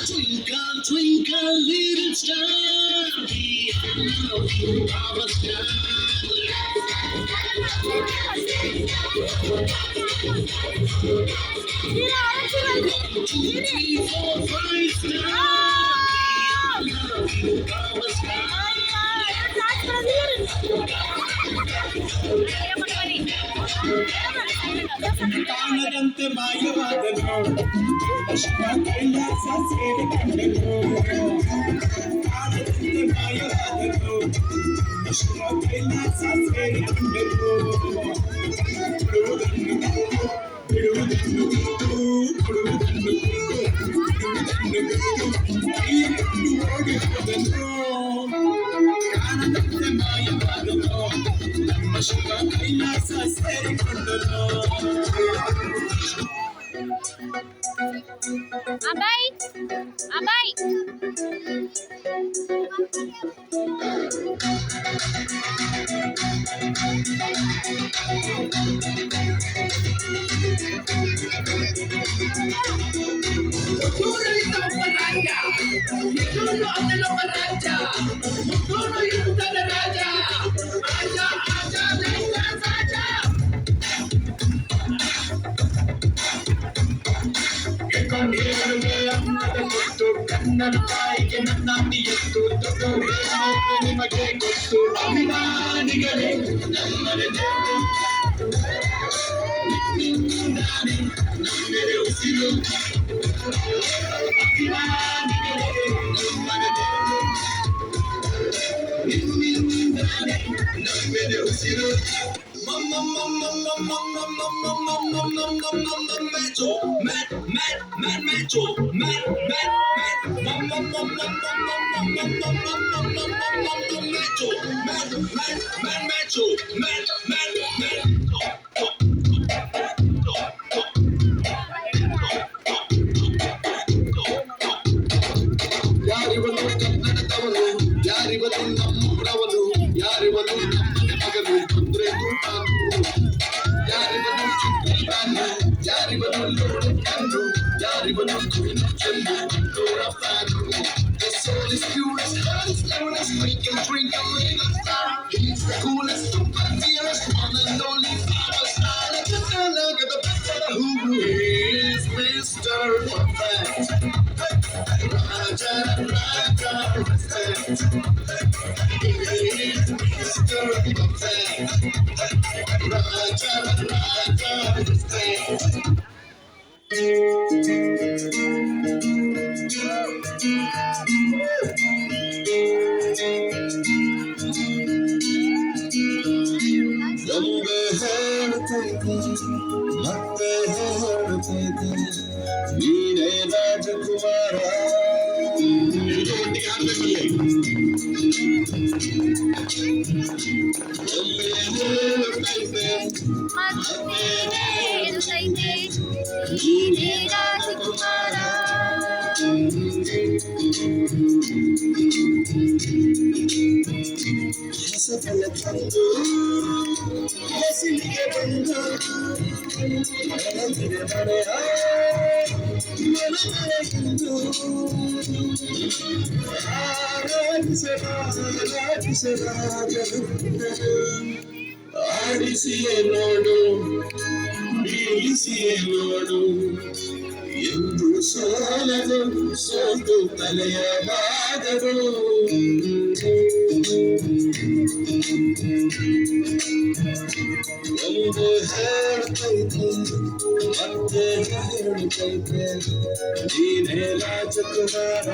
Twinkle, twinkle, little star, be our star. 1, 2, 3, 4, 5 ಕಾಣದಂತೆ ಮಾಯವಾದನು ಕೈಲಾಸ ಸೇರಿ ಕಂಡನು ಕಾಣದಂತೆ ಮಾಯವಾದನು ಕೈಲಾಸ ಸೇರಿ ಕಂಡನು ಬಿಡುವುದನ್ನು ಕೊಡುವುದನ್ನು ಓಡಿರುವುದನ್ನು ಕಾಣದಂತೆ ಮಾಯವಾದನು ನಮ್ಮ ಶಿವ ಕೈಲಾಸ ಸೇರಿಕೊಂಡನು. ಅಬಾಯ್ ಅಬಾಯ್ ಕನ್ನಡ ತಾಯಿಗೆ ನನ್ನ ನಿಯತ್ತು ನಿಮಗೆ ಗೊತ್ತು ಅಭಿಮಾನಿಗಳೇ ನಮ್ಮನೆ ನಮ್ಮೆರೆ ಉಸಿರು ಅಭಿಮಾನಿಗಳೇ ನಮ್ಮನೆ ನಮ್ಮೆರೆ ಉಸಿರು ಯಾರಿವನು ಕನ್ನಡದವನು ಯಾರಿವನು ನಮ್ಮೂರವನು ಯಾರಿವನು ನಮ್ಮನೆ ಮಗನು ಅಂದ್ರೆ ಯಾರಿವನು ಚಿತ್ರಗಾನು ಯಾರಿವನು ಲೋಡನ್ನು ಯಾರಿವನು ಚೆಂದು ಲೋಡ fan The soul is pure as heart is pure as we can drink a little star. He's the coolest, super dearest, one and only power star. Look at the picture who is Mr. Perfect. Raja, Raja, respect. He is Mr. Perfect. Raja, Raja, respect. ನಮ್ಗೆ ಹೇಳ್ತೈತಿ ಮತ್ತೆ ಹೇಳ್ತೈತಿ ನೀನೇ ರಾಜಕುಮಾರ ನೀನೇ ರಾಜಕುಮಾರ ಹೆಸಫಲ ತಂದು ಹೆಸಲಿಗೆ ಬಂದು ಮನೆಯ ಮನೆಯೆಂದು ಆಡಿಸಿಯೇ ನೋಡು ಬೀಳಿಸಿಯೇ ನೋಡು ಎಂದು ಸೋಲದು ಸೋತು ತಲೆಯ ಬಾದರು ಒಂದು ಹೇಳ್ತೈತೆ ಮತ್ತೆ ಹೇಳ್ತೈತೆ ನೀನೇ ರಾಜಕುಮಾರ